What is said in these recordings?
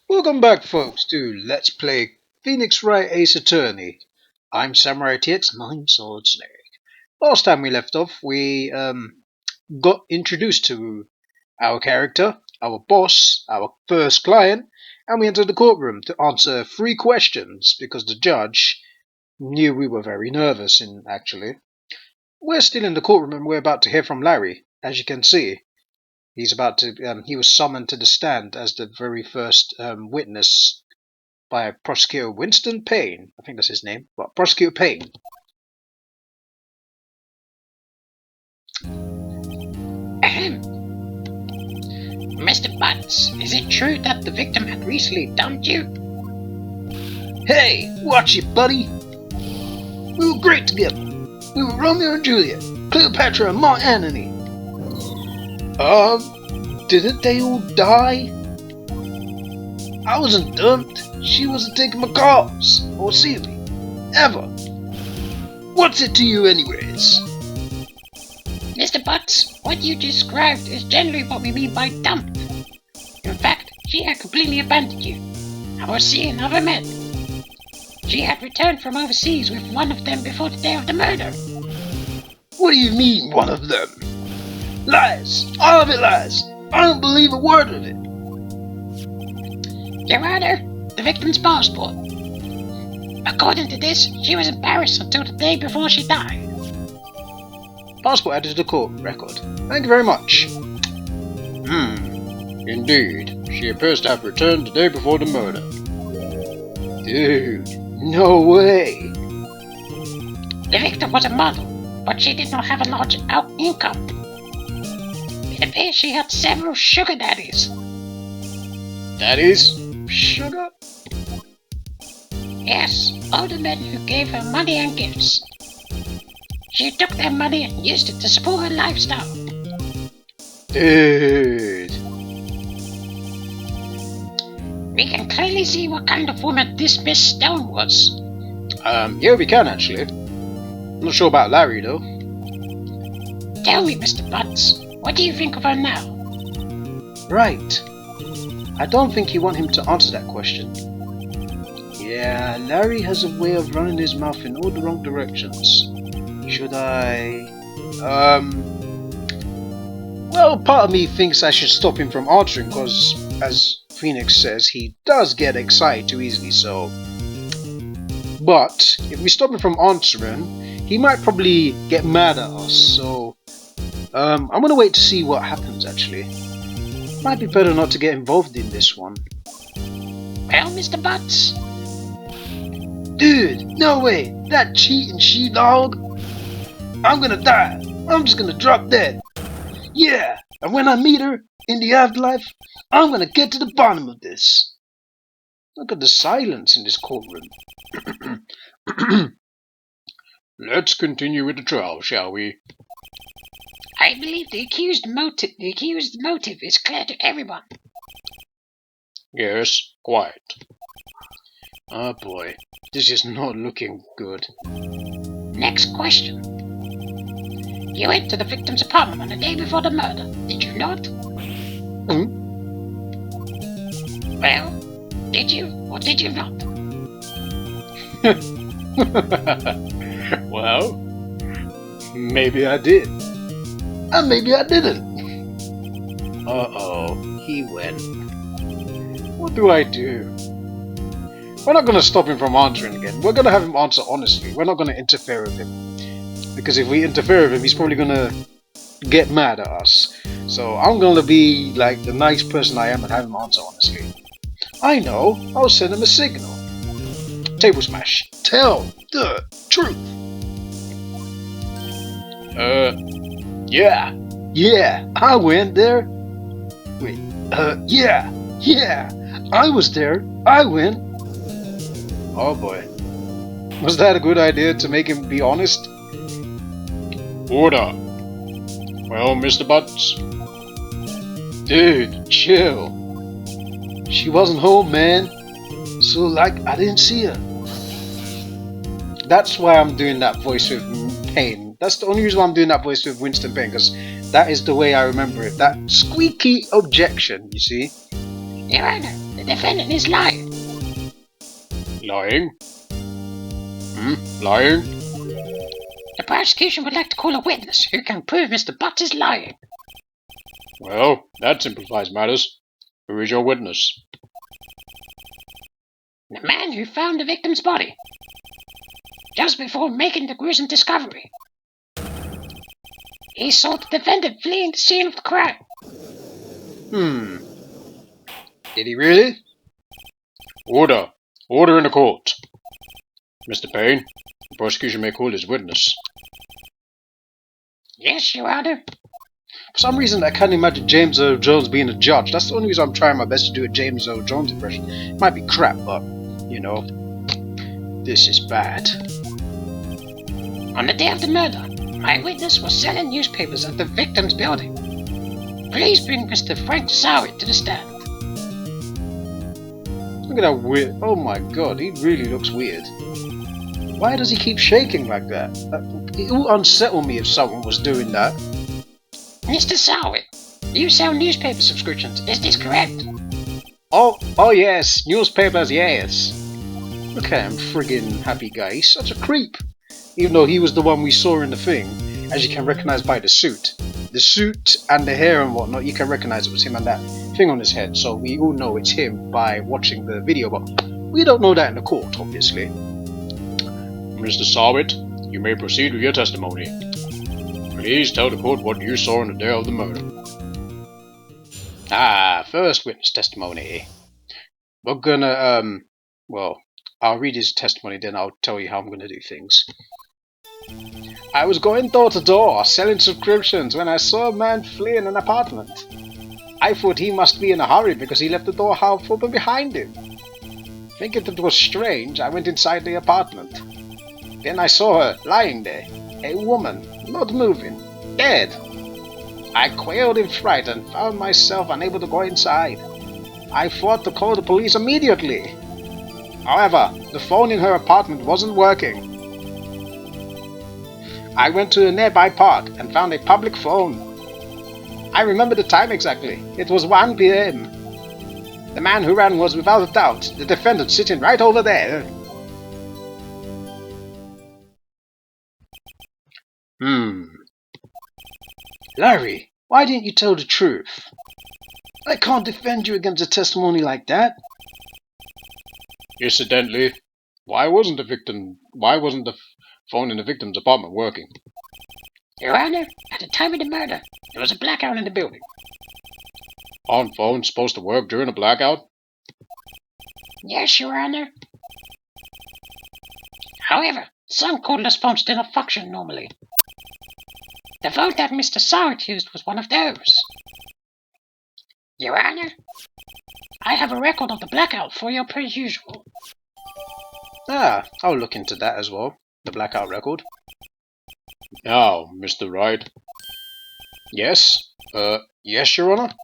Welcome back, folks, to Let's Play Phoenix Wright Ace Attorney. I'm SamuraiT-X, and I'm Sword Snake. Last time we left off, we got introduced to our character, our boss, our first client, and we entered the courtroom to answer 3 questions because the judge knew we were very nervous. And actually, we're still in the courtroom and we're about to hear from Larry, as you can see. He was summoned to the stand as the very first witness by Prosecutor Winston Payne. I think that's his name. But Prosecutor Payne. Ahem. Mr. Butts, is it true that the victim had recently dumped you? Hey, watch it, buddy. We were great together. We were Romeo and Juliet, Cleopatra and Mark Antony. Didn't they all die? I wasn't dumped. She wasn't taking my calls or see me. Ever. What's it to you anyways? Mr. Butts, what you described is generally what we mean by dumped. In fact, she had completely abandoned you. I was seeing other men. She had returned from overseas with one of them before the day of the murder. What do you mean, one of them? Lies! All of it lies! I don't believe a word of it! Your Honor, the victim's passport. According to this, she was in Paris until the day before she died. Passport added to the court record. Thank you very much. Indeed. She appears to have returned the day before the murder. Dude, no way! The victim was a model, but she did not have a large income. It appears she had several sugar daddies. Daddies? Sugar? Yes, older men who gave her money and gifts. She took their money and used it to support her lifestyle. Dude. We can clearly see what kind of woman this Miss Stone was. Yeah, we can actually. Not sure about Larry though. Tell me, Mr. Butts, what do you think of her now? Right. I don't think you want him to answer that question. Yeah, Larry has a way of running his mouth in all the wrong directions. Should I... Well, part of me thinks I should stop him from answering because, as Phoenix says, he does get excited too easily, so... But, if we stop him from answering, he might probably get mad at us, so... I'm gonna wait to see what happens, actually. Might be better not to get involved in this one. Well, Mr. Butts? Dude, no way! That cheating she-dog! I'm gonna die! I'm just gonna drop dead! Yeah! And when I meet her in the afterlife, I'm gonna get to the bottom of this! Look at the silence in this courtroom. Let's continue with the trial, shall we? I believe the accused motive is clear to everyone. Yes, quiet. Oh boy, this is not looking good. Next question. You went to the victim's apartment on the day before the murder, did you not? Well, did you or did you not? Well, maybe I did. And maybe I didn't. Uh-oh, he went. What do I do? We're not going to stop him from answering again. We're going to have him answer honestly. We're not going to interfere with him. Because if we interfere with him, he's probably going to get mad at us. So I'm going to be like the nice person I am and have him answer honestly. I know. I'll send him a signal. Table smash. Tell the truth. Yeah. Yeah, I went there. Wait, yeah. I was there. I went. Oh boy. Was that a good idea to make him be honest? Order. Well, Mr. Butts. Dude, chill. She wasn't home, man. So, like, I didn't see her. That's why I'm doing that voice with Payne. That's the only reason why I'm doing that voice with Winston Payne, because that is the way I remember it. That squeaky objection, you see? Your Honor, the defendant is lying. Lying? Lying? The prosecution would like to call a witness who can prove Mr. Butts is lying. Well, that simplifies matters. Who is your witness? The man who found the victim's body just before making the gruesome discovery. He saw the defendant fleeing the scene of the crime. Did he really? Order! Order in the court! Mr. Payne, the prosecution may call his witness. Yes, Your Honor. For some reason, I can't imagine James Earl Jones being a judge. That's the only reason I'm trying my best to do a James Earl Jones impression. It might be crap, but, you know, this is bad. On the day of the murder, my witness was selling newspapers at the victim's building. Please bring Mr. Frank SamuraiT to the stand. Look at that weird. Oh my god, he really looks weird. Why does he keep shaking like that? It would unsettle me if someone was doing that. Mr. SamuraiT, you sell newspaper subscriptions, is this correct? Oh yes, newspapers, yes. Look at him, friggin' happy guy. He's such a creep. Even though he was the one we saw in the thing, as you can recognize by the suit. The suit and the hair and whatnot, you can recognize it was him and that thing on his head. So we all know it's him by watching the video, but we don't know that in the court, obviously. Mr. SamuraiT, you may proceed with your testimony. Please tell the court what you saw on the day of the murder. First witness testimony. We're gonna, well, I'll read his testimony, then I'll tell you how I'm gonna do things. I was going door to door, selling subscriptions, when I saw a man fleeing an apartment. I thought he must be in a hurry because he left the door half open behind him. Thinking it was strange, I went inside the apartment. Then I saw her lying there, a woman, not moving, dead. I quailed in fright and found myself unable to go inside. I thought to call the police immediately. However, the phone in her apartment wasn't working. I went to a nearby park and found a public phone. I remember the time exactly. It was 1 p.m. The man who ran was without a doubt the defendant sitting right over there. Larry, why didn't you tell the truth? I can't defend you against a testimony like that. Incidentally, why wasn't the phone in the victim's apartment working? Your Honor, at the time of the murder, there was a blackout in the building. Aren't phones supposed to work during a blackout? Yes, Your Honor. However, some cordless phones do not function normally. The phone that Mr. SamuraiT used was one of those. Your Honor, I have a record of the blackout for you per usual. I'll look into that as well. The blackout record. Now, Mr. Wright. Yes? Yes, Your Honor?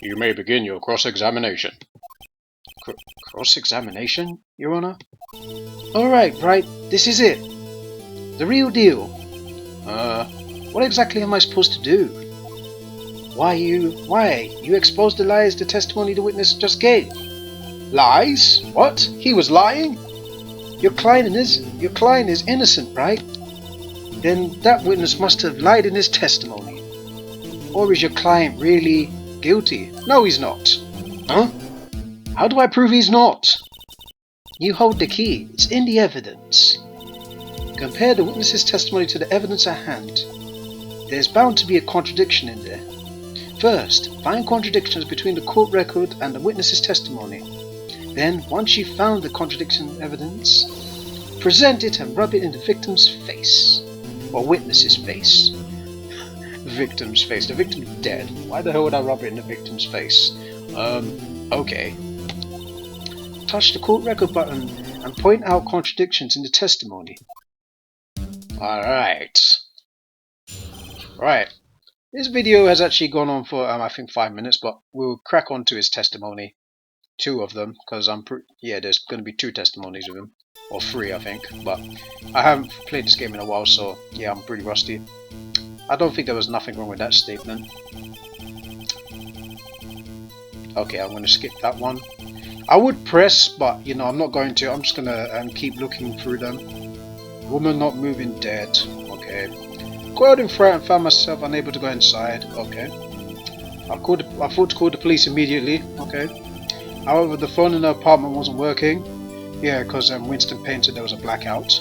You may begin your cross-examination. Cross-examination, Your Honor? Alright, Wright, this is it. The real deal. What exactly am I supposed to do? Why, you exposed the lies the testimony the witness just gave. Lies? What? He was lying? Your client is innocent, right? Then that witness must have lied in his testimony. Or is your client really guilty? No, he's not. Huh? How do I prove he's not? You hold the key. It's in the evidence. Compare the witness's testimony to the evidence at hand. There's bound to be a contradiction in there. First, find contradictions between the court record and the witness's testimony. Then, once you've found the contradiction evidence, present it and rub it in the victim's face. Or witness's face. Victim's face. The victim's dead. Why the hell would I rub it in the victim's face? Okay. Touch the court record button and point out contradictions in the testimony. Alright. Right. This video has actually gone on for, I think 5 minutes, but we'll crack on to his testimony. 2 of them, because there's going to be 2 testimonies of him. Or 3, I think. But I haven't played this game in a while, so yeah, I'm pretty rusty. I don't think there was nothing wrong with that statement. Okay, I'm going to skip that one. I would press, but you know, I'm not going to. I'm just going to keep looking through them. Woman not moving, dead. Okay. Quite in fright and found myself unable to go inside. Okay. I thought to call the police immediately. Okay. However, the phone in the apartment wasn't working. Yeah, because Winston Payne said there was a blackout.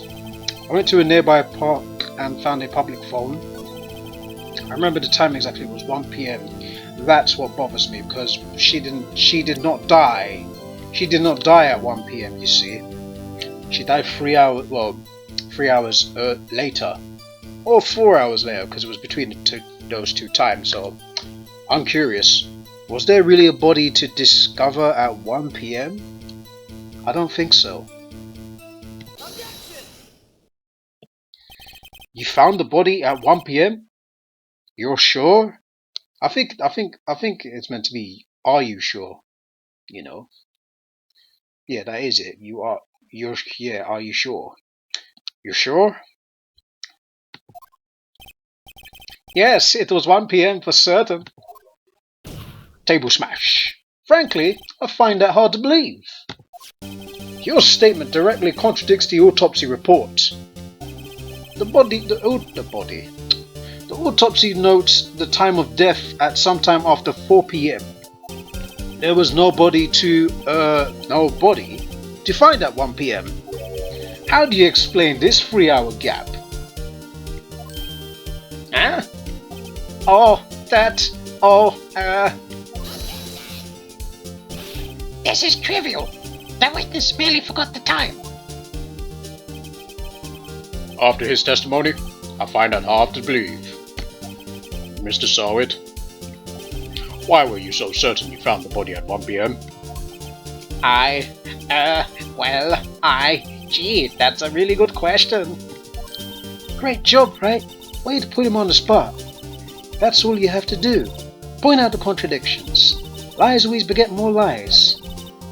I went to a nearby park and found a public phone. I remember the time exactly. It was 1 p.m. That's what bothers me, because she did not die. She did not die at 1 p.m. You see, she died 3 hours. Well, 3 hours later, or 4 hours later, because it was between those two times. So I'm curious. Was there really a body to discover at 1 p.m.? I don't think so. You found the body at 1 p.m.? You're sure? I think it's meant to be, are you sure? You know? Yeah, that is it. Yeah, are you sure? You sure? Yes, it was 1 p.m. for certain. Table smash. Frankly, I find that hard to believe. Your statement directly contradicts the autopsy report. The autopsy notes the time of death at sometime after 4 p.m. There was no body to find at 1 p.m. How do you explain this 3-hour gap? Huh? This is trivial. The witness merely forgot the time. After his testimony, I find that hard to believe. Mr. Sarwit, why were you so certain you found the body at 1 p.m.? Gee, that's a really good question. Great job, Wright. Way to put him on the spot. That's all you have to do. Point out the contradictions. Lies always beget more lies.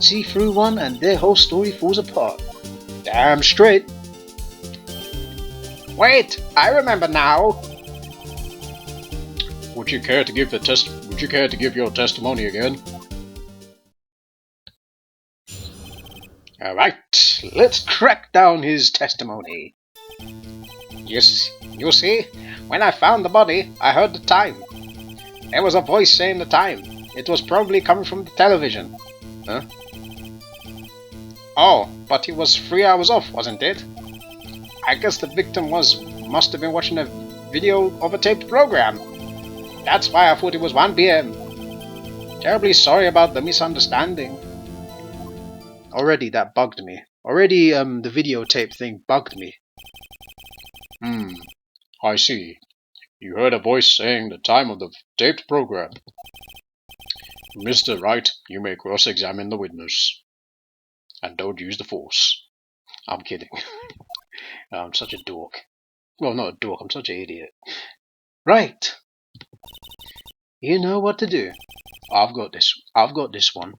See through one and their whole story falls apart. Damn straight. Wait, I remember now. Would you care to give your testimony again? Alright, let's crack down his testimony. Yes, you see, when I found the body, I heard the time. There was a voice saying the time. It was probably coming from the television. Huh? Oh, but it was 3 hours off, wasn't it? I guess the victim must have been watching a video of a taped program. That's why I thought it was 1 p.m. Terribly sorry about the misunderstanding. Already that bugged me. Already the videotape thing bugged me. I see. You heard a voice saying the time of the taped program. Mr. Wright, you may cross-examine the witness. And don't use the force. I'm kidding. I'm such a dork. Well, not a dork, I'm such an idiot. Right. You know what to do. I've got this one.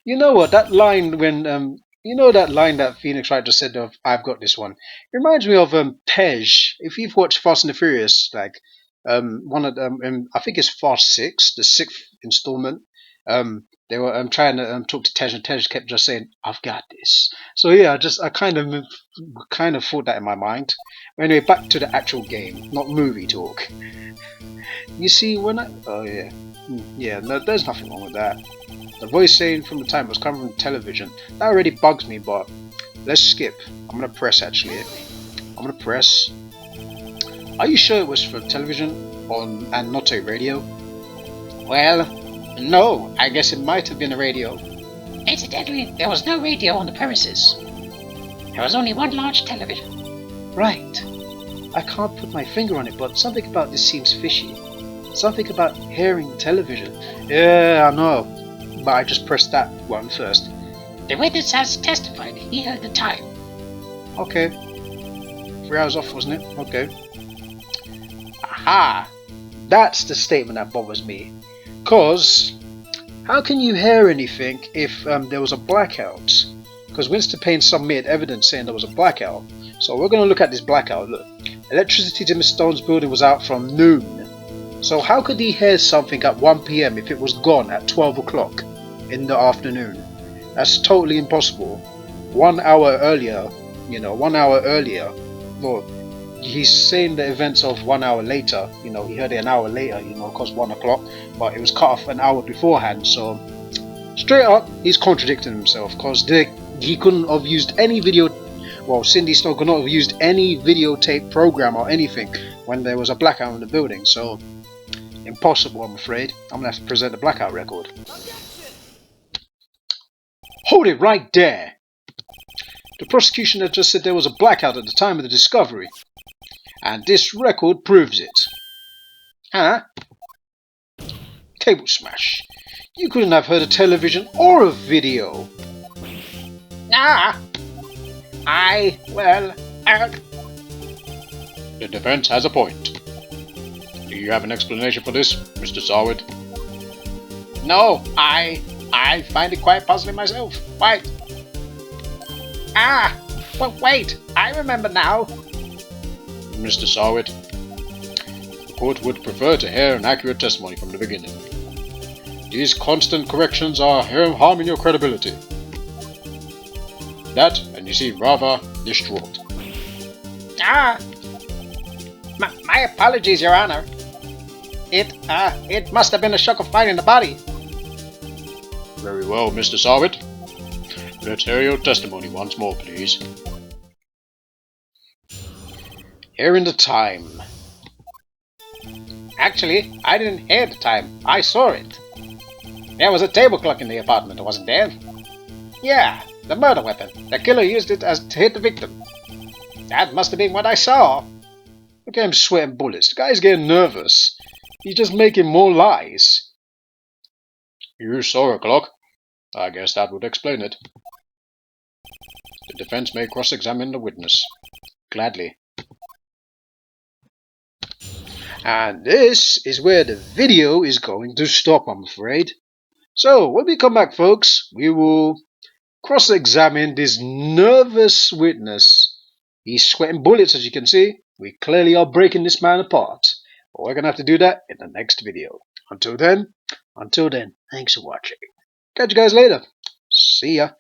You know what, that line when you know that line that Phoenix Wright just said of "I've got this one." It reminds me of Tej. If you've watched Fast and the Furious, like one of them, I think it's Fast 6, the 6th installment. They were trying to talk to Tej, and Tej kept just saying, "I've got this." So yeah, I kind of thought that in my mind. But anyway, back to the actual game, not movie talk. You see, no, there's nothing wrong with that. The voice saying from the time was coming from television. That already bugs me, but let's skip. I'm gonna press actually. I'm gonna press. Are you sure it was for television and not a radio? Well, no, I guess it might have been a radio. Incidentally, there was no radio on the premises. There was only one large television. Right. I can't put my finger on it, but something about this seems fishy. Something about hearing the television. Yeah, I know. But I just pressed that one first. The witness has testified he heard the time. Okay. 3 hours off, wasn't it? Okay. Aha! That's the statement that bothers me. Cause, how can you hear anything if there was a blackout? Because Winston Payne submitted evidence saying there was a blackout. So we're going to look at this blackout. Look. Electricity to Miss Stone's building was out from noon. So how could he hear something at 1 PM if it was gone at 12 o'clock in the afternoon? That's totally impossible. 1 hour earlier, 1 hour earlier. Well, he's saying the events of 1 hour later. He heard it an hour later, because 1 o'clock, but it was cut off an hour beforehand. So straight up, he's contradicting himself, because he couldn't have used any video. Well, Cindy Snow could not have used any videotape program or anything when there was a blackout in the building. So impossible, I'm afraid. I'm gonna have to present the blackout record. Hold it right there! The prosecution had just said there was a blackout at the time of the discovery, and this record proves it. Huh? Table smash. You couldn't have heard a television or a video. The defense has a point. Do you have an explanation for this, Mr. Sarwit? No, I find it quite puzzling myself. Wait. Wait, I remember now. Mr. Sarwit, the court would prefer to hear an accurate testimony from the beginning. These constant corrections are harming your credibility. That, and you seem rather distraught. My apologies, Your Honor. It must have been a shock of finding the body. Very well, Mr. Sarwit. Let's hear your testimony once more, please. Here in the time. Actually, I didn't hear the time. I saw it. There was a table clock in the apartment, wasn't there? Yeah, the murder weapon. The killer used it to hit the victim. That must have been what I saw. Look at him sweating bullets. The guy's getting nervous. He's just making more lies. You saw a clock. I guess that would explain it. The defense may cross-examine the witness. Gladly. And this is where the video is going to stop, I'm afraid. So, when we come back, folks, we will cross-examine this nervous witness. He's sweating bullets, as you can see. We clearly are breaking this man apart. But we're going to have to do that in the next video. Until then, thanks for watching. Catch you guys later. See ya.